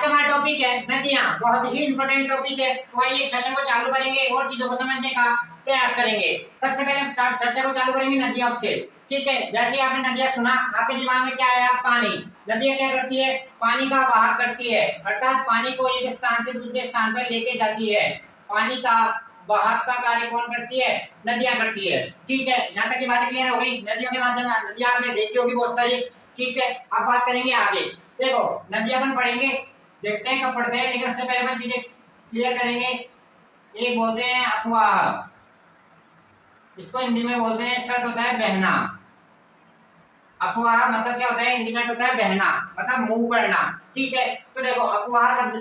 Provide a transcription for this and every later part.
का हमारा टॉपिक है नदियां, बहुत ही इंपॉर्टेंट टॉपिक है। तो आइए सेशन को चालू करेंगे और चीजों को समझने का प्रयास करेंगे। सबसे पहले चर्चा को चालू करेंगे नदियों से। ठीक है, जैसे आपने नदियां सुना, आपके दिमाग में क्या आया? पानी। नदियां क्या करती है? पानी का वाहक करती है, अर्थात पानी को एक स्थान से दूसरे स्थान पर लेके जाती है। पानी का वाहक का कार्य कौन करती है? नदियां करती है। ठीक है, यहाँ तक की बात क्लियर हो गई। नदियों के माध्यम से नदियां आपने देखी होगी बहुत सारी। ठीक है, अब बात करेंगे आगे। देखो नदियां अपन पढ़ेंगे, देखते हैं कब पढ़ते हैं, लेकिन उससे पहले अपन चीजें क्लियर करेंगे। एक बोलते हैं अफवाह, इसको हिंदी में बोलते हैं, इसका अर्थ होता है बहना। अफवाह मतलब क्या होता है? हिंदी में अर्थ होता है बहना, मतलब मूव करना। ठीक है, तो देखो अफवाह शब्द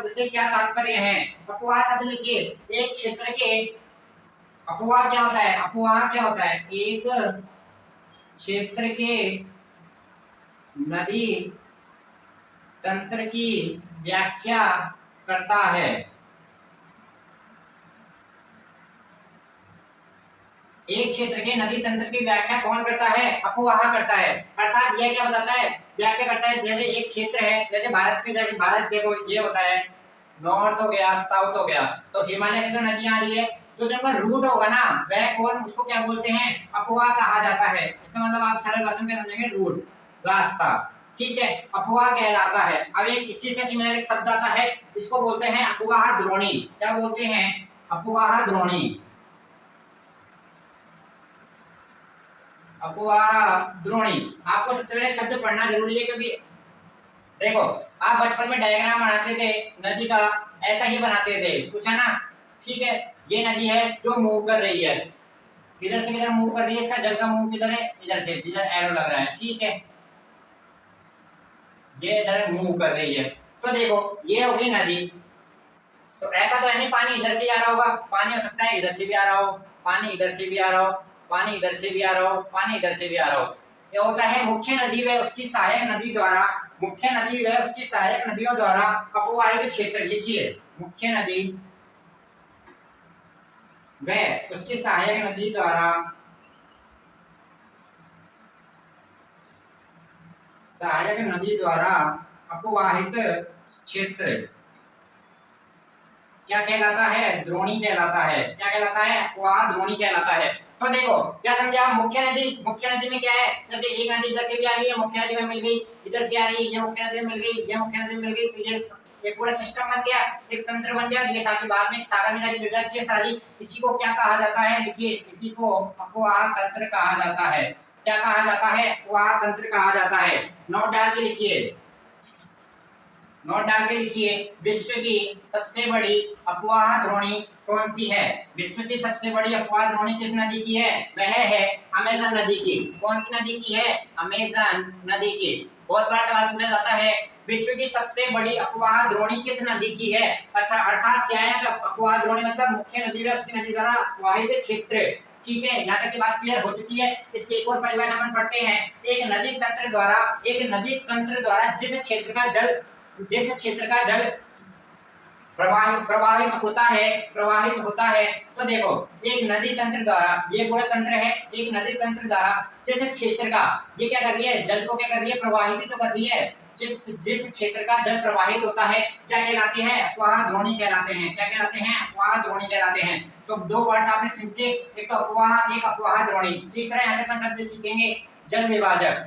से क्या तात्पर्य है? अफवाह शब्द लिखिए, एक क्षेत्र के, अफवाह क्या होता है? अफवाह क्या होता है? एक क्षेत्र के नदी तंत्र की व्याख्या करता है। एक क्षेत्र के नदी तंत्र की व्याख्या कौन करता है? अफवाह करता है। अर्थात यह क्या बताता है? व्याख्या करता है। जैसे एक क्षेत्र है, जैसे भारत के, जैसे भारत देखो ये होता है नॉर्थ हो गया, साउथ हो गया, तो हिमालय से जो नदियां आ रही है, तो जो उनका रूट होगा ना, वह कौन, उसको क्या बोलते हैं? अफवाह कहा जाता है। इसका मतलब आप सरल भाषा में समझेंगे, रूट, रास्ता। ठीक है, अफवाह कहलाता है। अब एक इसी से सिमिलर एक शब्द आता है, इसको बोलते हैं अफवाह द्रोणी। क्या बोलते हैं? अफवाह द्रोणी। अफवाह द्रोणी। आपको सबसे पहले शब्द पढ़ना जरूरी है, क्योंकि देखो आप बचपन में डायग्राम बनाते थे नदी का, ऐसा ही बनाते थे, पूछा ना? ठीक है, ये नदी है जो मूव कर रही है, किधर से किधर मूव कर रही है, इसका जल का मूव किधर है? इधर से, इधर एरो लग रहा है। ठीक है, ये इधर मूव कर रही है, तो देखो ये होगी नदी। तो ऐसा तो है नहीं पानी इधर से आ रहा होगा, पानी हो सकता है इधर से भी आ रहा हो, पानी इधर से भी आ रहा हो, पानी इधर से भी आ रहा हो, पानी इधर से भी आ रहा हो। ये होता है मुख्य नदी व उसकी सहायक नदी द्वारा, मुख्य नदी व उसकी सहायक नदियों द्वारा अपवाहित क्षेत्र। लिखिए, मुख्य नदी व उसकी सहायक नदी द्वारा, सहायक नदी द्वारा अपवाहित क्षेत्र क्या कहलाता है? द्रोणी कहलाता है। क्या कहलाता है? अफवाह द्रोणी कहलाता है। तो देखो क्या समझा? मुख्य नदी, मुख्य नदी में क्या है? जैसे एक नदी इधर से भी आ रही है, मुख्य नदी में मिल गई, इधर से आ रही है, ये मुख्य नदी में मिल गई, ये मुख्य नदी में मिल गई, तो ये पूरा सिस्टम बन गया, एक तंत्र बन गया। ये सारी बाद में एक सागर में जाके गिर जाती है सारी। इसी को क्या कहा जाता है? लिखिए, इसी को अफवाह तंत्र कहा जाता है। क्या कहा जाता है? अफवाह तंत्र कहा जाता है। नोट डाल के लिखिए, नोट डाल के लिखिए, विश्व की सबसे बड़ी अफवाह द्रोणी कौन सी है? विश्व की सबसे बड़ी अफवाह द्रोणी किस नदी की है? वह है अमेज़न नदी की। कौन सी नदी की है? अमेज़न नदी की। बहुत बार सवाल पूछा जाता है, विश्व की सबसे बड़ी अफवाह द्रोणी किस नदी की है? अच्छा, अर्थात क्या है? अफवाह द्रोणी मतलब मुख्य नदी व उसकी नदी द्वारा वाहित क्षेत्र। ठीक है, यहाँ तक की बात क्लियर हो चुकी है। इसकी एक और परिभाषा हम पढ़ते हैं, एक नदी तंत्र द्वारा, एक नदी तंत्र द्वारा जिस क्षेत्र का जल प्रवाहित होता है। तो देखो एक नदी तंत्र द्वारा, ये पूरा तंत्र है, एक नदी तंत्र द्वारा जिस क्षेत्र का, ये क्या कर रही है? जल को क्या कर रही है? प्रवाहित तो कर रही है। जिस क्षेत्र का जल प्रवाहित होता है, क्या कहलाती है? अफवाह द्रोणी कहलाते हैं। क्या कहलाते हैं? अफवाह द्रोणी कहलाते हैं। तो दो वर्ड्स आपने सीखे, एक तो अफवाह, एक अफवाह द्रोणी। तीसरा यहाँ से अपन शब्द सीखेंगे जल विभाजक।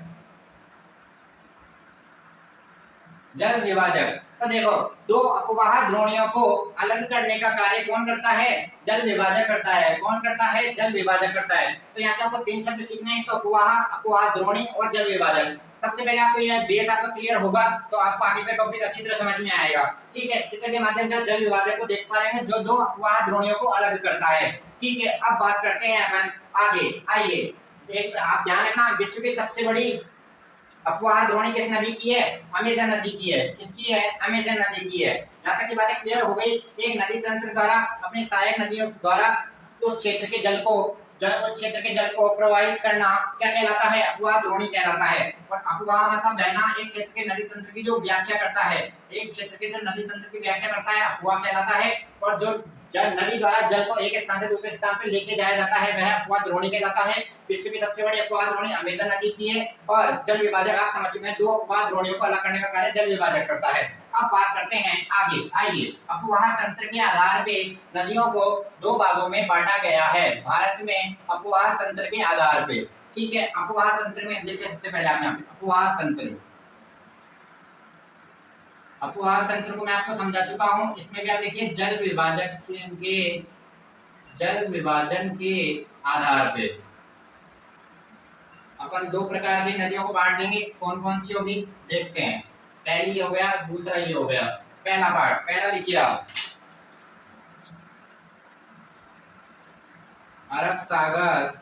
जल विभाजक। तो देखो दो अफवाह द्रोणियों को अलग करने का कार्य कौन करता है? जल विभाजक करता है। कौन करता है? जल विभाजक करता है। तो यहाँ से आपको तीन शब्द सीखने हैं, तो अफवाह, अफवाह द्रोणी और जल विभाजक। सबसे पहले आपको यह बेस आपका क्लियर होगा, तो आपको आगे का टॉपिक अच्छी तरह समझ में आएगा। ठीक है, चित्र के माध्यम से जल विभाजक को देख पा रहे हैं, जो दो अफवाह द्रोणियों को अलग करता है। ठीक है, अब बात करते हैं अपन आगे। आइए, एक आप ध्यान रखना, विश्व की सबसे बड़ी अफवाह द्रोणी किस नदी की है? अमेज़न नदी की है। किसकी है? अमेज़न नदी की है। यहाँ तक की बातें क्लियर हो गई। एक नदी तंत्र द्वारा अपनी सहायक नदियों द्वारा उस क्षेत्र के जल को प्रवाहित करना क्या कहलाता है? अफवाह द्रोणी कहलाता है। और अफवाह मतलब बहना, एक क्षेत्र के नदी तंत्र की जो व्याख्या करता है, एक क्षेत्र के जो नदी तंत्र की व्याख्या करता है, अफवाह कहलाता है। और जो जब नदी द्वारा जल को एक स्थान से दूसरे स्थान पर लेके जाया जाता है वह अपवाह द्रोणी कहलाता है। विश्व की सबसे बड़ी अपवाह द्रोणी अमेज़न नदी की है और जल विभाजक आप समझ चुके हैं, दो अपवाह द्रोणियों को अलग करने का कार्य जल विभाजक करता है। अब बात करते हैं आगे, आइए। अपवाह तंत्र के आधार पे नदियों को दो भागों में बांटा गया है भारत में, अपवाह तंत्र के आधार पे। ठीक है, अपवाह तंत्र में देखिए सबसे पहले आप यहाँ पे अपवाह तंत्र, अपवाह तंत्र को मैं आपको समझा चुका हूं। इसमें भी आप देखिए जल विभाजन के आधार पे अपन दो प्रकार की नदियों को बांट देंगे। कौन कौन सी होगी देखते हैं। पहली हो गया, दूसरा ये हो गया। पहला पार्ट, पहला लिखिए आप अरब सागर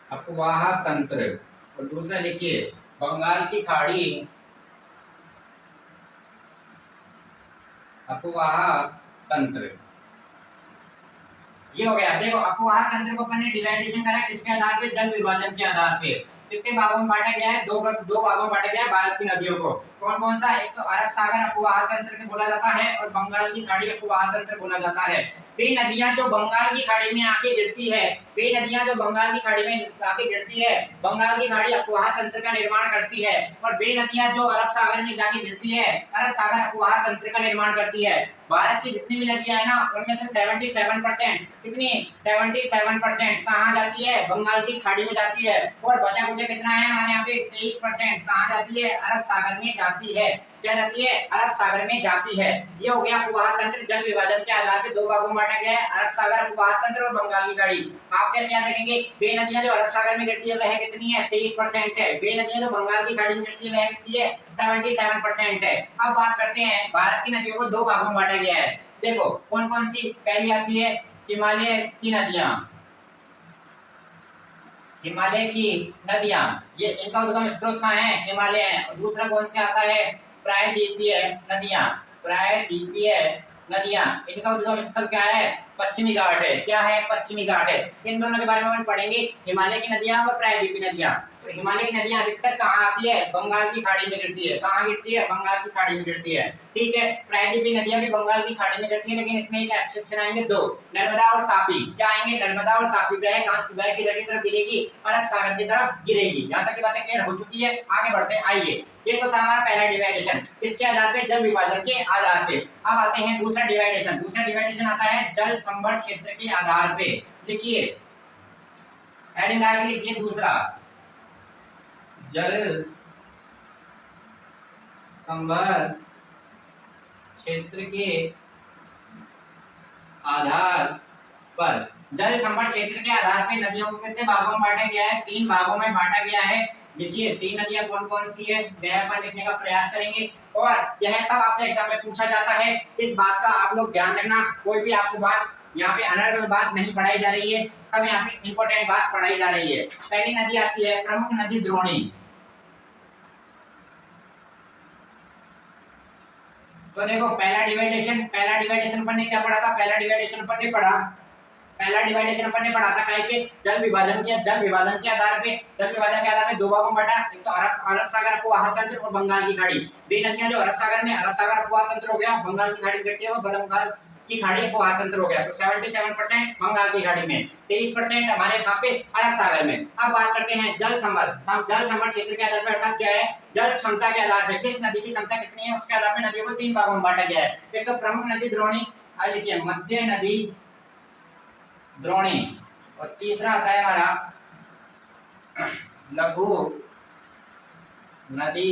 अपवाह तंत्र और दूसरा लिखिए बंगाल की खाड़ी अपवाह तंत्र। ये हो गया। देखो अपवाह तंत्र को अपन ने डिवाइडेशन करा किसके आधार पे, जल विभाजन के आधार पे। कितने भागों में बांटा गया है, दो भागों में बांटा गया है भारत की नदियों को। कौन कौन सा, एक तो अरब सागर अपवाह तंत्र में बोला जाता है और बंगाल की खाड़ी अपवाह तंत्र बोला जाता है। वे नदियां जो बंगाल की खाड़ी में आके गिरती है, वे नदियां जो बंगाल की खाड़ी में आके गिरती है, बंगाल की खाड़ी अपवाह तंत्र का निर्माण करती है। और वे नदियां जो अरब सागर में जाके गिरती है, अरब सागर अपवाह तंत्र का निर्माण करती है। भारत की जितनी भी नदियां है ना, उनमें से 77% कितनी, 77% कहाँ जाती है, बंगाल की खाड़ी में जाती है। और बचा कुछ कितना है हमारे यहाँ पे 23% कहाँ जाती है, अरब सागर में जाती है। क्या जाती है, अरब सागर में जाती है। ये हो गया अपवाह तंत्र। जल विभाजन के आधार पे दो भागों में बांटा गया है, अरब सागर अपवाह तंत्र और बंगाल की खाड़ी। आप कैसे याद रखेंगे, वे नदियां जो अरब सागर में गिरती है वह कितनी है, 23% है। वे नदियां जो बंगाल की खाड़ी में गिरती है वह कितनी है, 77% है। अब बात करते हैं भारत की नदियों को दो भागों में बांटा गया है। देखो कौन कौन सी, पहली आती है हिमालय की नदियां, हिमालय की नदियां, ये इनका उद्गम स्रोत कहाँ है, हिमालय है। और दूसरा कौन से आता है, प्रायद्वीपीय नदियां, प्रायद्वीपीय नदियां, इनका उद्गम स्थल क्या है, पश्चिमी घाट है। क्या है, पश्चिमी घाट है। इन दोनों के बारे में हम पढ़ेंगे, हिमालय की नदियां और प्रायद्वीपीय नदियां। तो हिमालय की नदियां अधिकतर कहाँ आती है, बंगाल की खाड़ी में गिरती है। कहाँ गिरती है, बंगाल की खाड़ी में गिरती है। ठीक है, प्रायद्वीपीय नदियां भी बंगाल की खाड़ी में गिरती है, लेकिन इसमें एक एक्सेप्शन आएंगे दो, नर्मदा और तापी। क्या आएंगे, नर्मदा और तापी। वह किधर की तरफ गिरेगी, अरब सागर की तरफ गिरेगी। यहाँ तक की बातें क्लियर हो चुकी है। आगे बढ़ते हैं, आइए। ये तो था हमारा पहला डिवाइडेशन, इसके आधार पे जल विभाजन के आधार पे। अब आते हैं दूसरा डिवाइडेशन। दूसरा डिवाइडेशन आता है जल संभर क्षेत्र के आधार पे। देखिए हेडिंग आगे लिखिए, दूसरा जल संभर क्षेत्र के आधार पर। जल संभर क्षेत्र के आधार पे नदियों को कितने भागों में बांटा गया है, 3 भागों में बांटा गया है। देखिए 3 नदियां कौन कौन सी है वह अपन लिखने का प्रयास करेंगे। और यह सब आपसे एग्जाम में पूछा जाता है, इस बात का आप लोग ध्यान रखना। कोई भी आपको बात यहाँ पे अनर्गल बात नहीं पढ़ाई जा रही है, सब यहाँ पे इंपॉर्टेंट बात पढ़ाई जा रही है। पहली नदी आती है प्रमुख नदी द्रोणी। तो देखो पहला डिवाइडेशन अपन ने क्या पढ़ा था, पहला डिवाइडेशन अपन ने पढ़ा था कहीं पे, जल विभाजन के आधार पे। जल विभाजन के आधार पे दो भागों में बांटा, एक तो अरब सागर अपवाह तंत्र और बंगाल की खाड़ी। वे नदियां जो अरब सागर अपवाह तंत्र हो गया, बंगाल की खाड़ी गिरती है वो बंगाल की खाड़ी अपवाह तंत्र हो गया। तो 77% बंगाल की खाड़ी में, 23% हमारे यहाँ पे अरब सागर में। अब बात करते हैं जल संभर क्षेत्र के आधार पर, अर्थात क्या है, जल क्षमता के आधार पे, किस नदी की क्षमता कितनी है उसके आधार पे नदियों को 3 भागों में बांटा गया है। एक तो प्रमुख नदी द्रोणी, और लिखिए मध्य नदी द्रोणी, और तीसरा आता है हमारा लघु नदी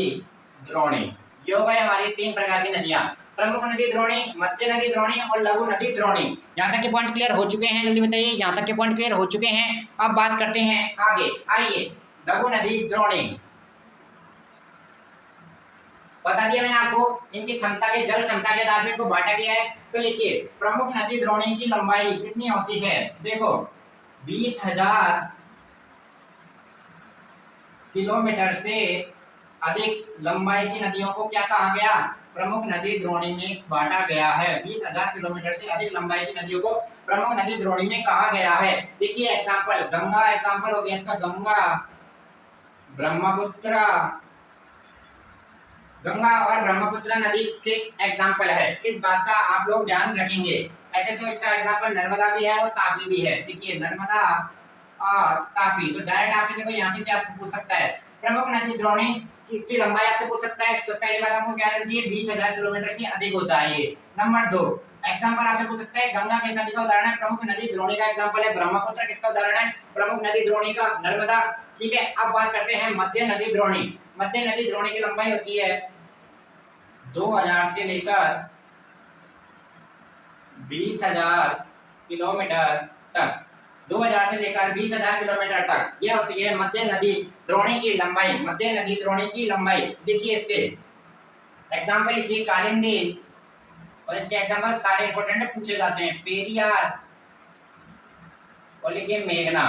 द्रोणी। ये हो गए हमारी 3 प्रकार की नदियां, प्रमुख नदी द्रोणी, मध्य नदी द्रोणी और लघु नदी द्रोणी। यहाँ तक के पॉइंट क्लियर हो चुके हैं, जल्दी बताइए, यहाँ तक के पॉइंट क्लियर हो चुके हैं। अब बात करते हैं आगे, आइए। लघु नदी द्रोणी बता दिया मैंने आपको, इनकी क्षमता के, जल क्षमता के आधार पर इनको बांटा गया है। तो लिखिए प्रमुख नदी द्रोणी की लंबाई कितनी होती है, देखो 20,000 किलोमीटर से अधिक लंबाई की नदियों को क्या कहा गया, प्रमुख नदी द्रोणी में बांटा गया है। 20,000 किलोमीटर से अधिक लंबाई की नदियों को प्रमुख नदी द्रोणी में कहा गया है। देखिए एग्जांपल, गंगा एग्जांपल हो गया इसका, गंगा, ब्रह्मपुत्र, गंगा और ब्रह्मपुत्र नदी इसके एग्जाम्पल है। इस बात का आप लोग ध्यान रखेंगे। ऐसे तो इसका एग्जाम्पल नर्मदा भी है और तापी भी है। देखिए नर्मदा और तापी, तो डायरेक्ट आपसे देखो यहाँ से क्या पूछ सकता है, प्रमुख नदी द्रोणी की लंबाई आपसे पूछ सकता है। तो पहली बात आपको क्या करनी चाहिए, 20,000 किलोमीटर से अधिक होता है ये। नंबर 2 एग्जाम्पल आपसे पूछ सकता है, गंगा किस नदी का उदाहरण है, प्रमुख नदी द्रोणी का एग्जाम्पल है। ब्रह्मपुत्र किसका उदाहरण है, प्रमुख नदी द्रोणी का, नर्मदा। ठीक है, अब बात करते हैं मध्य नदी द्रोणी। मध्य नदी द्रोणी की लंबाई होती है 2000 से लेकर 20,000 किलोमीटर तक। 2000 से लेकर 20,000 किलोमीटर तक यह होती है मध्य नदी द्रोणी की लंबाई। मध्य नदी द्रोणी की लंबाई देखिए, इसके एग्जाम्पल लिखिए कालिंदी, और इसके एग्जाम्पल सारे इंपॉर्टेंट पूछे जाते हैं, पेरियार और लिखिए मेघना।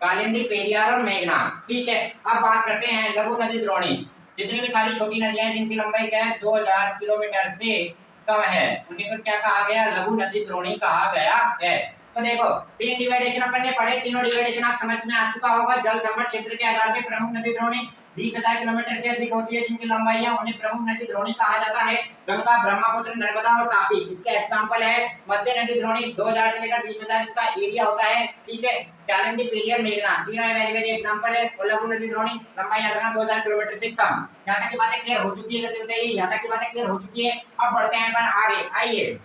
कालिंदी, पेरियार और मेघना। ठीक है, अब बात करते हैं लघु नदी द्रोणी। जितनी भी सारी छोटी नदियां हैं जिनकी लंबाई क्या है 2000 किलोमीटर से कम है, उन्हीं को क्या कहा गया, लघु नदी द्रोणी कहा गया है। तो देखो 3 डिवाइडेशन अपन ने पढ़े, तीनों डिवाइडेशन आप समझ में आ चुका होगा। जल संकट क्षेत्र के आधार पे प्रमुख नदी द्रोणी 20,000 किलोमीटर से अधिक होती है, जिनकी लंबाई है उन्हें प्रमुख नदी द्रोणी कहा जाता है। गंगा, ब्रह्मपुत्र, नर्मदा और तापी इसके एग्जांपल है। मध्य नदी द्रोणी 2000 से लेकर 20,000 इसका एरिया होता है। ठीक है, कालिंदी, पेरियार, मेघना तीनों वेरी वेरी एग्जांपल है। और लघु नदी द्रोणी लंबाई याद रखना 2000 किलोमीटर से कम। यहां तक की बातें क्लियर हो चुकी है, जल्दी बताइए, यहां तक की बातें क्लियर हो चुकी है। अब बढ़ते हैं अपन आगे, आइए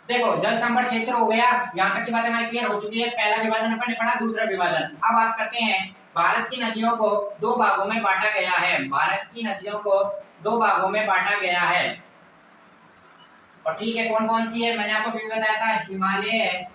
देखो जल संकट क्षेत्र हो गया, यहाँ तक की बातें हमारी क्लियर हो चुकी है। पहला विभाजन अपन ने पढ़ा, दूसरा विभाजन। अब बात करते हैं, भारत की नदियों को 2 भागों में बांटा गया है। भारत की नदियों को 2 भागों में बांटा गया है। और ठीक है, कौन कौन सी है, मैंने आपको भी बताया था, हिमालय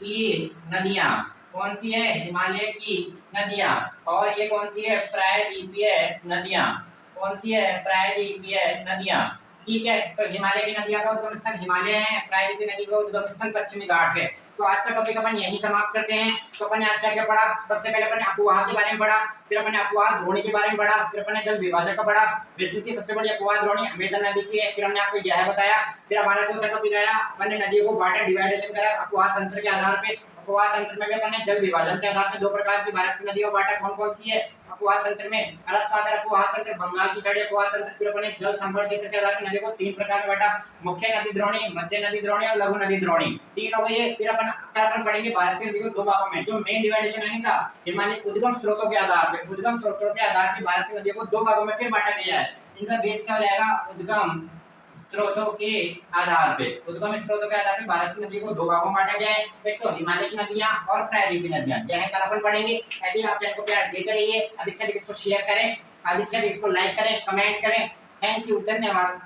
की नदियां। कौन सी है, हिमालय की नदियां। और ये कौन सी है, प्रायद्वीपीय नदियां। कौन सी है, प्रायद्वीपीय नदियां। ठीक है, तो हिमालय की नदियां का उद्गम स्थल हिमालय है, प्रायद्वीपीय नदी का उद्गम स्थल पश्चिमी घाट है। तो आज का टॉपिक अपन यहीं समाप्त करते हैं। तो अपन ने आज क्या क्या पढ़ा, सबसे पहले अपन ने अपवाह के बारे में पढ़ा, फिर अपन ने अपवाह द्रोणी के बारे में पढ़ा, फिर अपन ने जल विभाजक का पढ़ा। विश्व की सबसे बड़ी अपवाह द्रोणी अमेज़न नदी की है, फिर हमने आपको यह बताया। फिर हमारा चौथा टॉपिक आया, अपन ने नदियों को बांटा, डिवाइडेशन करा अपवाह तंत्र के आधार पे। अपवाह तंत्र में भी अपन ने जल विभाजन के आधार पे 2 प्रकार की भारत की नदियों बांटा, कौन कौन सी है अपवाह तंत्र में, अरब सागर अपवाह तंत्र, बंगाल की खाड़ी अपवाह तंत्र। फिर अपन ने जल संभर क्षेत्र के आधार पे नदियों को 3 प्रकार में बांटा, मुख्य नदी द्रोणी, मध्य नदी द्रोणी और लघु नदी द्रोणी। 3 हो गई है। फिर अपन पढ़ेंगे भारत की नदी को 2 भागों में, जो मेन डिवाइडेशन है इनका, हिमालय उद्गम स्रोतों के आधार पे, उद्गम स्रोतों के आधार पे भारत की नदियों को 2 भागों में फिर बांटा गया है। इनका बेस क्या रहेगा, उद्गम स्रोतों के आधार पे। उद्गम स्रोतों के आधार पे भारत की नदी को 2 भागों में बांटा गया है, एक तो हिमालय की नदियां और प्रायद्वीपीय नदियां। यह कल अपन पढ़ेंगे। ऐसे ही आप चैनल को प्यार देते रहिए, अधिक से अधिक इसको शेयर करें, अधिक से अधिक इसको लाइक करें, कमेंट करें। थैंक यू, धन्यवाद।